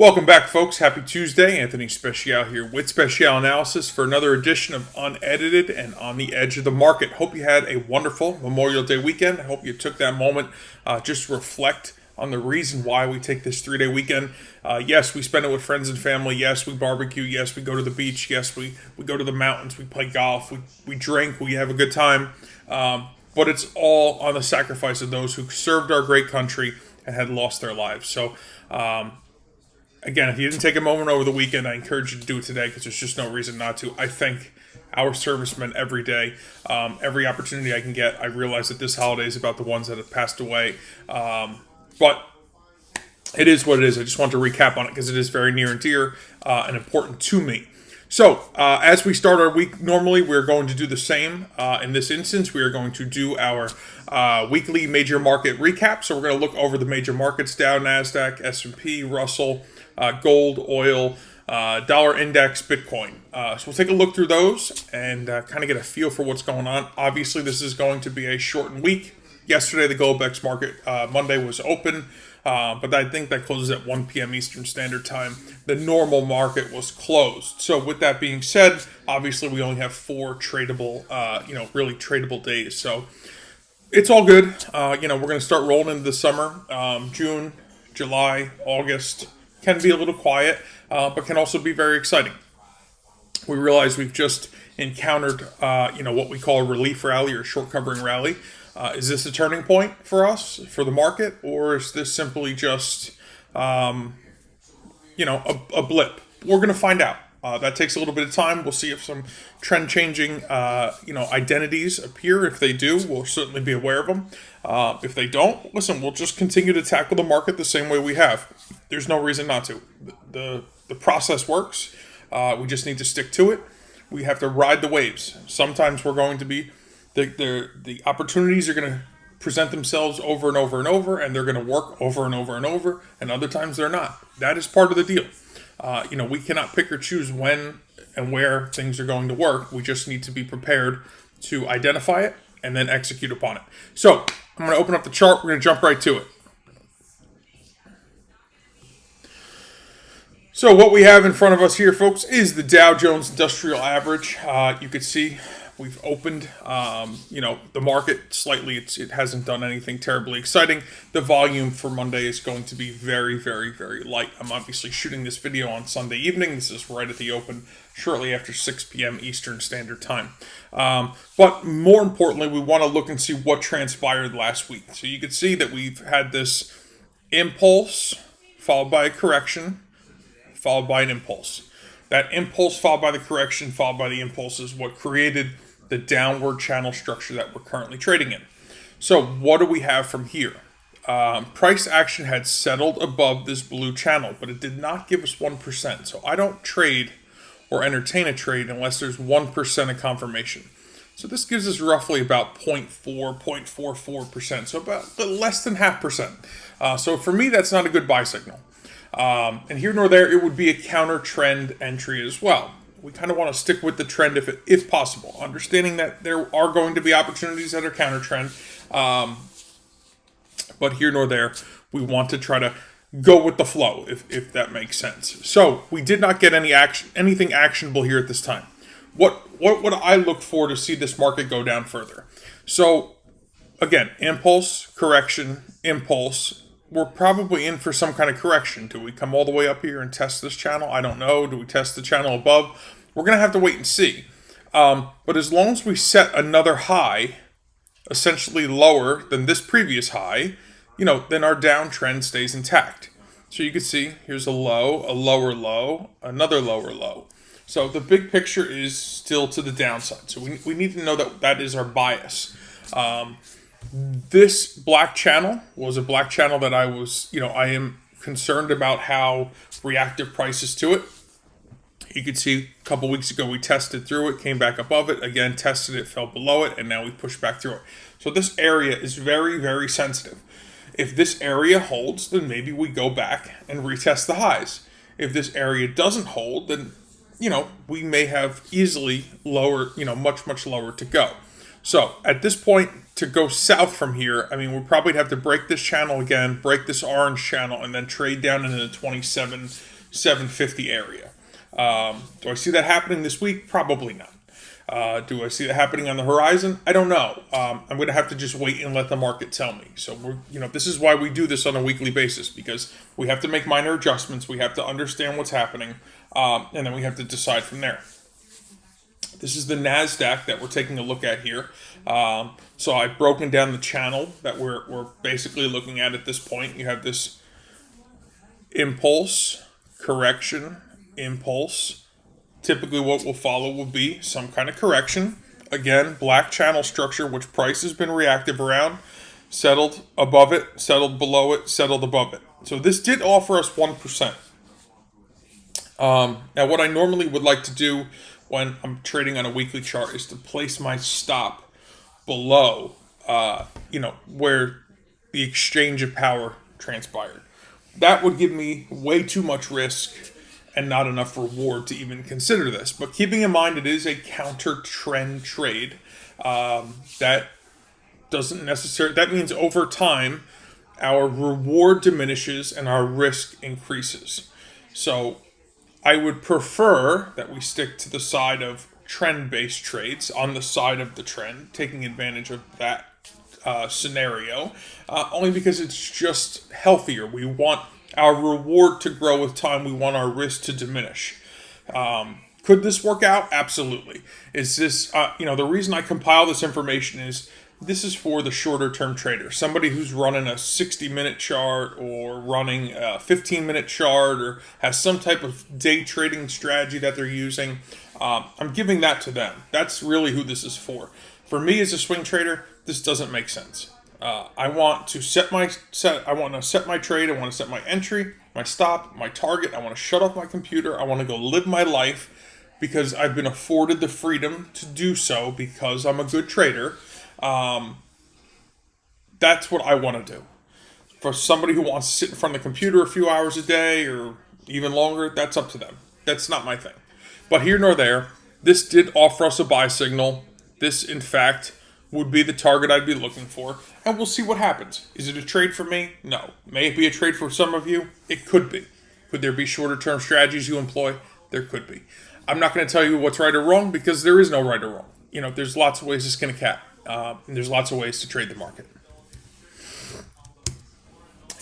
Welcome back, folks. Happy Tuesday. Anthony Speciale here with Speciale Analysis for another edition of Unedited and On the Edge of the Market. Hope you had a wonderful Memorial Day weekend. I hope you took that moment just to reflect on the reason why we take this 3-day weekend. Yes, we spend it with friends and family. Yes, we barbecue. Yes, we go to the beach. Yes, we go to the mountains. We play golf. We drink. We have a good time. But it's all on the sacrifice of those who served our great country and had lost their lives. So, again, if you didn't take a moment over the weekend, I encourage you to do it today because there's just no reason not to. I thank our servicemen every day. Every opportunity I can get, I realize that this holiday is about the ones that have passed away. But it is what it is. I just want to recap on it because it is very near and dear and important to me. So, as we start our week, normally we're going to do the same. In this instance, we are going to do our weekly major market recap. So we're going to look over the major markets: Dow, NASDAQ, S&P, Russell, gold, oil, dollar index, Bitcoin. So we'll take a look through those and kind of get a feel for what's going on. Obviously, this is going to be a shortened week. Yesterday, the Globex market, Monday, was open, but I think that closes at 1 p.m. Eastern Standard Time. The normal market was closed. So with that being said, obviously, we only have 4 tradable, really tradable days. So it's all good. We're going to start rolling into the summer. June, July, August can be a little quiet, but can also be very exciting. We realize we've just encountered, what we call a relief rally or short covering rally. Is this a turning point for us, for the market, or is this simply just, a blip? We're going to find out. That takes a little bit of time. We'll see if some trend-changing, identities appear. If they do, we'll certainly be aware of them. If they don't, listen, we'll just continue to tackle the market the same way we have. There's no reason not to. The process works. We just need to stick to it. We have to ride the waves. Sometimes we're going to be the opportunities are going to present themselves over and over and over, and they're going to work over and over and over, and other times they're not. That is part of the deal. We cannot pick or choose when and where things are going to work. We just need to be prepared to identify it and then execute upon it. So I'm going to open up the chart. We're going to jump right to it. So what we have in front of us here, folks, is the Dow Jones Industrial Average. You can see we've opened, the market slightly. It hasn't done anything terribly exciting. The volume for Monday is going to be very, very, very light. I'm obviously shooting this video on Sunday evening. This is right at the open, shortly after 6 p.m. Eastern Standard Time. But more importantly, we want to look and see what transpired last week. So you can see that we've had this impulse followed by a correction, followed by an impulse. That impulse followed by the correction, followed by the impulse is what created the downward channel structure that we're currently trading in. So what do we have from here? Price action had settled above this blue channel, but it did not give us 1%. So I don't trade or entertain a trade unless there's 1% of confirmation. So this gives us roughly about 0.44%. So about less than 0.5%. So for me, that's not a good buy signal. And here nor there, it would be a counter trend entry as well. We kind of want to stick with the trend if possible, understanding that there are going to be opportunities that are counter trend. But here nor there, we want to try to go with the flow, if that makes sense. So we did not get anything actionable here at this time. What would I look for to see this market go down further? So again, impulse, correction, impulse. We're probably in for some kind of correction. Do we come all the way up here and test this channel? I don't know. Do we test the channel above? We're going to have to wait and see. But as long as we set another high, essentially lower than this previous high, then our downtrend stays intact. So you can see here's a low, a lower low, another lower low. So the big picture is still to the downside. So we need to know that is our bias. This black channel was a black channel that I am concerned about how reactive price is to it. You can see a couple weeks ago we tested through it, came back above it, again tested it, fell below it, and now we pushed back through it. So this area is very, very sensitive. If this area holds, then maybe we go back and retest the highs. If this area doesn't hold, then we may have easily lower, much, much lower to go. So at this point, to go south from here, I mean, we'll probably have to break this channel again, break this orange channel, and then trade down into the 27,750 area. Do I see that happening this week? Probably not. Do I see that happening on the horizon? I don't know. I'm going to have to just wait and let the market tell me. So this is why we do this on a weekly basis, because we have to make minor adjustments. We have to understand what's happening, and then we have to decide from there. This is the NASDAQ that we're taking a look at here. So I've broken down the channel that we're basically looking at this point. You have this impulse, correction, impulse. Typically what will follow will be some kind of correction. Again, black channel structure, which price has been reactive around, settled above it, settled below it, settled above it. So this did offer us 1%. Now what I normally would like to do when I'm trading on a weekly chart is to place my stop below, where the exchange of power transpired. That would give me way too much risk and not enough reward to even consider this. But keeping in mind it is a counter trend trade, that means over time our reward diminishes and our risk increases. So I would prefer that we stick to the side of trend-based trades, on the side of the trend, taking advantage of that scenario, only because it's just healthier. We want our reward to grow with time. We want our risk to diminish. Could this work out? Absolutely. Is this, the reason I compile this information is this is for the shorter term trader, somebody who's running a 60-minute chart or running a 15-minute chart or has some type of day trading strategy that they're using. I'm giving that to them. That's really who this is for. For me as a swing trader, this doesn't make sense. I want to set my trade. I want to set my entry, my stop, my target. I want to shut off my computer. I want to go live my life because I've been afforded the freedom to do so because I'm a good trader. That's what I want to do. For somebody who wants to sit in front of the computer a few hours a day or even longer, that's up to them. That's not my thing. But here nor there, this did offer us a buy signal. This, in fact, would be the target I'd be looking for, and we'll see what happens. Is it a trade for me? No. May it be a trade for some of you? It could be. Could there be shorter-term strategies you employ? There could be. I'm not going to tell you what's right or wrong because there is no right or wrong. There's lots of ways to skin a cat, and there's lots of ways to trade the market.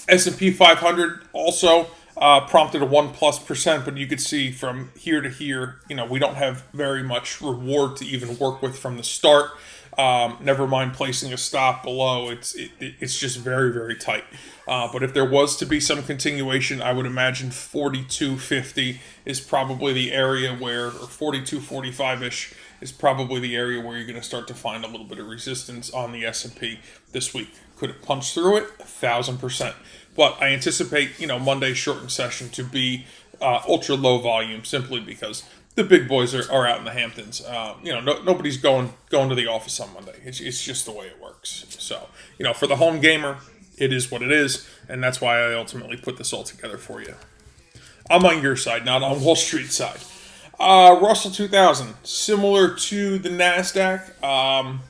S&P 500 also prompted a 1+%, but you could see from here to here, we don't have very much reward to even work with from the start. Never mind placing a stop below. It's just very, very tight. But if there was to be some continuation, I would imagine 42.50 is probably the area where, or 42.45-ish is probably the area where you're going to start to find a little bit of resistance on the S&P this week. Could it punch through it? 1,000%. But I anticipate, Monday's shortened session to be ultra low volume simply because the big boys are out in the Hamptons. Nobody's going to the office on Monday. It's just the way it works. So, for the home gamer, it is what it is, and that's why I ultimately put this all together for you. I'm on your side, not on Wall Street side. Russell 2000, similar to the NASDAQ.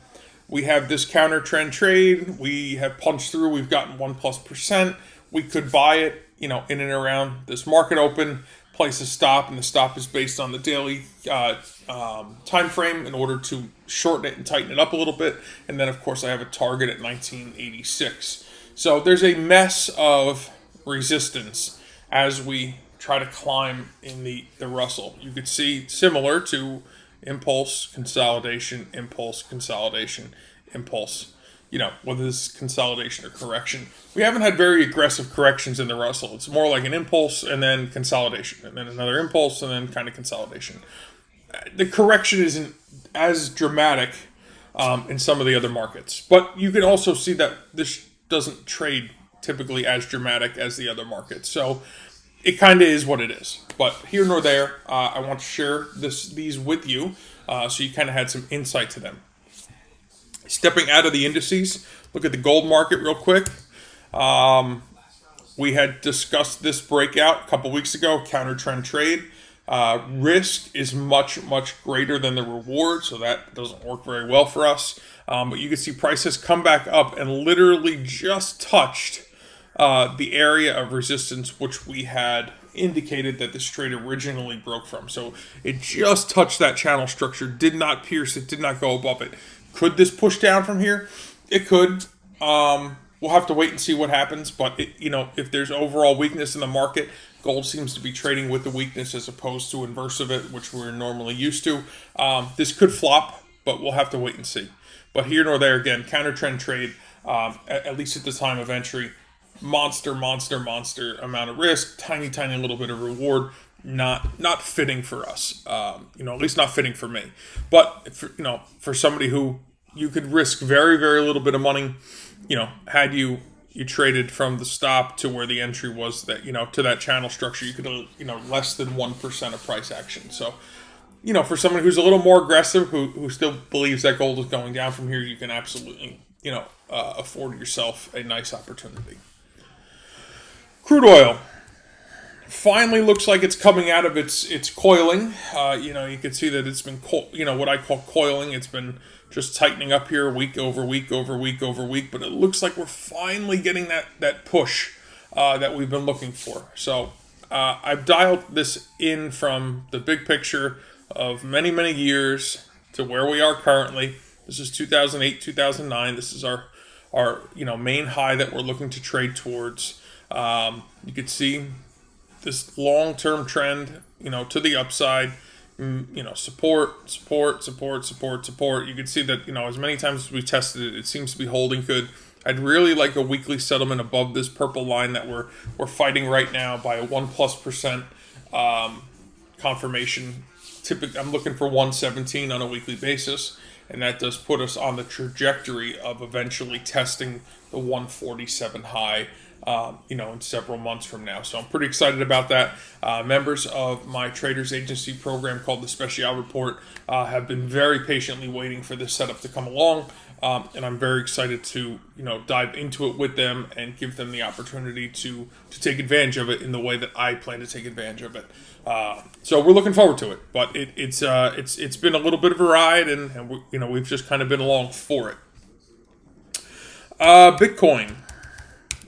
We have this counter trend trade. We have punched through. We've gotten 1+%. We could buy it, in and around this market open. Place a stop, and the stop is based on the daily time frame in order to shorten it and tighten it up a little bit. And then, of course, I have a target at 1986. So there's a mess of resistance as we try to climb in the Russell. You could see similar to impulse, consolidation, impulse, consolidation, impulse. Whether this is consolidation or correction. We haven't had very aggressive corrections in the Russell. It's more like an impulse and then consolidation, and then another impulse and then kind of consolidation. The correction isn't as dramatic in some of the other markets. But you can also see that this doesn't trade typically as dramatic as the other markets. So it kind of is what it is. But here nor there, I want to share these with you so you kind of had some insight to them. Stepping out of the indices, look at the gold market real quick. We had discussed this breakout a couple weeks ago, counter trend trade. Risk is much, much greater than the reward, so that doesn't work very well for us. But you can see price has come back up and literally just touched the area of resistance which we had indicated that this trade originally broke from. So it just touched that channel structure, did not pierce it, did not go above it. Could this push down from here? It could. We'll have to wait and see what happens. But if there's overall weakness in the market, gold seems to be trading with the weakness as opposed to inverse of it, which we're normally used to. This could flop, but we'll have to wait and see. But here nor there, again, counter trend trade, at least at the time of entry. Monster amount of risk, tiny little bit of reward, not fitting for us, at least not fitting for me. But for somebody who you could risk very little bit of money, had you traded from the stop to where the entry was, that to that channel structure, you could less than 1% of price action. So for someone who's a little more aggressive, who still believes that gold is going down from here, you can absolutely afford yourself a nice opportunity. Crude oil finally looks like it's coming out of its coiling. You can see that it's been what I call coiling. It's been just tightening up here week over week, but it looks like we're finally getting that push that we've been looking for. So I've dialed this in from the big picture of many years to where we are currently. This is 2008, 2009. This is our main high that we're looking to trade towards. You can see this long-term trend, to the upside, support. You can see that, as many times as we tested it, it seems to be holding good. I'd really like a weekly settlement above this purple line that we're fighting right now by a 1+% confirmation. Typically, I'm looking for 117 on a weekly basis, and that does put us on the trajectory of eventually testing the 147 high, in several months from now. So I'm pretty excited about that. Members of my Traders Agency program called the Special Report have been very patiently waiting for this setup to come along, and I'm very excited to dive into it with them and give them the opportunity to take advantage of it in the way that I plan to take advantage of it. So we're looking forward to it, but it's been a little bit of a ride, and we've just kind of been along for it. Bitcoin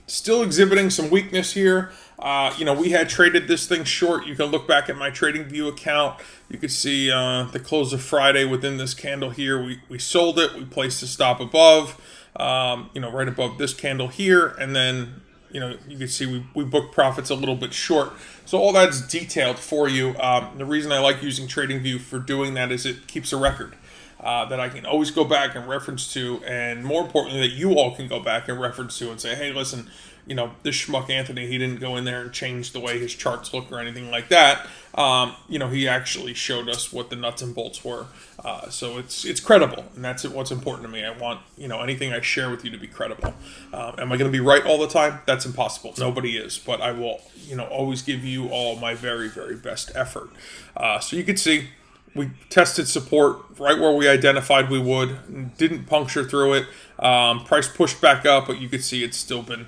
still exhibiting some weakness here. We had traded this thing short. You can look back at my TradingView account. You can see the close of Friday within this candle here. We sold it. We placed a stop above, right above this candle here, and then you can see we booked profits a little bit short. So all that's detailed for you. The reason I like using TradingView for doing that is it keeps a record that I can always go back and reference to, and more importantly, that you all can go back and reference to and say, hey, listen, this schmuck Anthony, he didn't go in there and change the way his charts look or anything like that. He actually showed us what the nuts and bolts were. So it's credible, and that's what's important to me. I want, anything I share with you to be credible. Am I going to be right all the time? That's impossible. Nobody is, but I will, always give you all my very, very best effort. So you can see we tested support right where we identified we would, didn't puncture through it. Price pushed back up, but you can see it's still been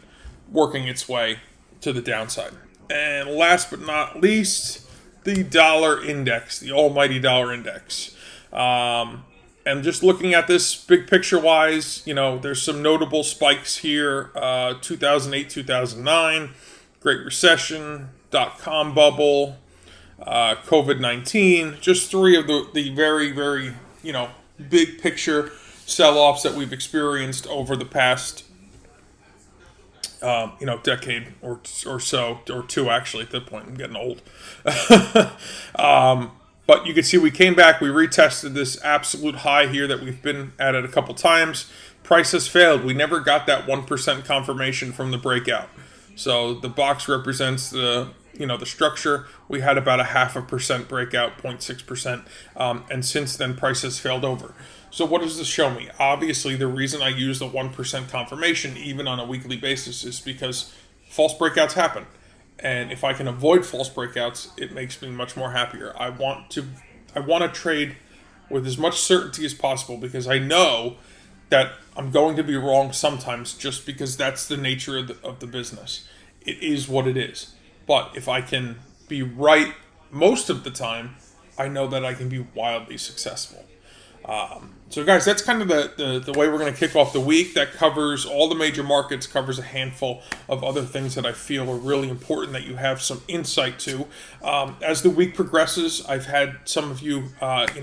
working its way to the downside. And last but not least, the dollar index, the almighty dollar index. And just looking at this big picture wise, there's some notable spikes here. 2008, 2009, Great Recession, dot-com bubble, COVID-19, just three of the very, very, big picture sell-offs that we've experienced over the past decade or so, or two actually at that point. I'm getting old. But you can see we came back, we retested this absolute high here that we've been at it a couple times. Price has failed. We never got that 1% confirmation from the breakout. So the box represents the structure. We had about a 0.5% breakout, 0.6%, and since then price has failed over. So what does this show me? Obviously, the reason I use the 1% confirmation, even on a weekly basis, is because false breakouts happen. And if I can avoid false breakouts, it makes me much more happier. I want to trade with as much certainty as possible, because I know that I'm going to be wrong sometimes, just because that's the nature of the business. It is what it is. But if I can be right most of the time, I know that I can be wildly successful. So guys, that's kind of the way we're going to kick off the week. That covers all the major markets, covers a handful of other things that I feel are really important that you have some insight to. As the week progresses, I've had some of you,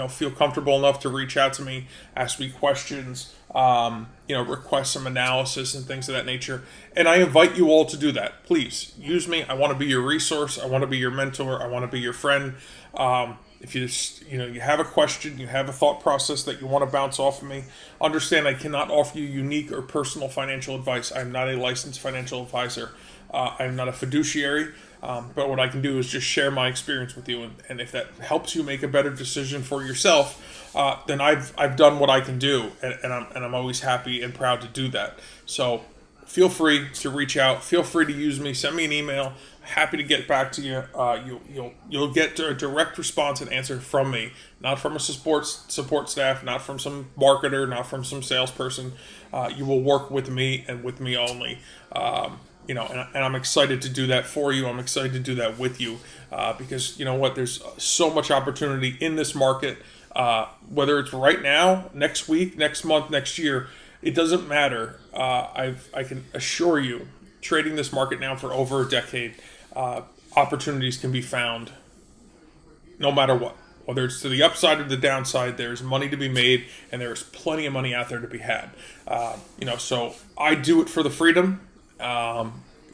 feel comfortable enough to reach out to me, ask me questions, request some analysis and things of that nature. And I invite you all to do that. Please use me. I want to be your resource. I want to be your mentor. I want to be your friend. If you you have a question, you have a thought process that you want to bounce off of me, understand I cannot offer you unique or personal financial advice. I'm not a licensed financial advisor. I'm not a fiduciary. But what I can do is just share my experience with you, and if that helps you make a better decision for yourself, then I've done what I can do, and I'm always happy and proud to do that. So feel free to reach out. Feel free to use me. Send me an email. Happy to get back to you. You'll get a direct response and answer from me, not from a support staff, not from some marketer, not from some salesperson. You will work with me and with me only. And I'm excited to do that for you. I'm excited to do that with you because you know what? There's so much opportunity in this market. Whether it's right now, next week, next month, next year, it doesn't matter. I can assure you, trading this market now for over a decade, opportunities can be found no matter what. Whether it's to the upside or the downside, there's money to be made, and there's plenty of money out there to be had. So I do it for the freedom.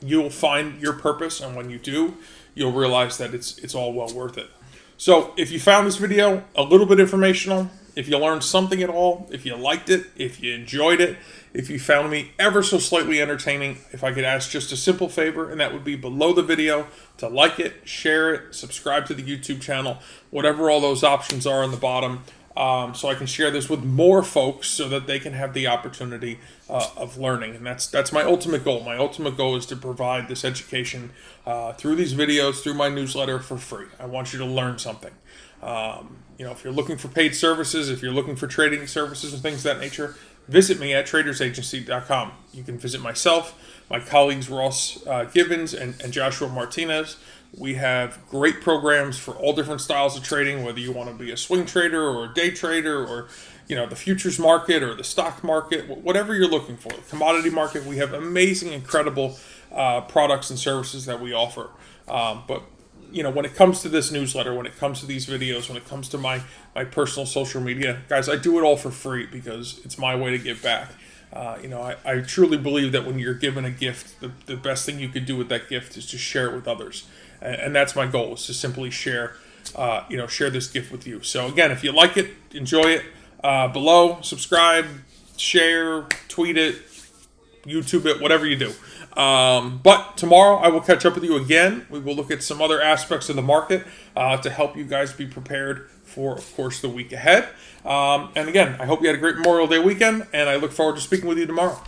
You'll find your purpose, and when you do, you'll realize that it's all well worth it. So if you found this video a little bit informational, if you learned something at all, if you liked it, if you enjoyed it, if you found me ever so slightly entertaining, if I could ask just a simple favor, and that would be below the video to like it, share it, subscribe to the YouTube channel, whatever all those options are on the bottom, so I can share this with more folks so that they can have the opportunity of learning. And that's my ultimate goal. My ultimate goal is to provide this education through these videos, through my newsletter for free. I want you to learn something. If you're looking for paid services, if you're looking for trading services and things of that nature, visit me at tradersagency.com. You can visit myself, my colleagues Ross Gibbons and Joshua Martinez. We have great programs for all different styles of trading, whether you want to be a swing trader or a day trader or the futures market or the stock market, whatever you're looking for. Commodity market, we have amazing, incredible products and services that we offer. But when it comes to this newsletter, when it comes to these videos, when it comes to my personal social media, guys, I do it all for free because it's my way to give back. I truly believe that when you're given a gift, the best thing you could do with that gift is to share it with others. And that's my goal, is to simply share this gift with you. So again, if you like it, enjoy it, below, subscribe, share, tweet it, YouTube it, whatever you do. But tomorrow I will catch up with you again. We will look at some other aspects of the market to help you guys be prepared for, of course, the week ahead. And again, I hope you had a great Memorial Day weekend, and I look forward to speaking with you tomorrow.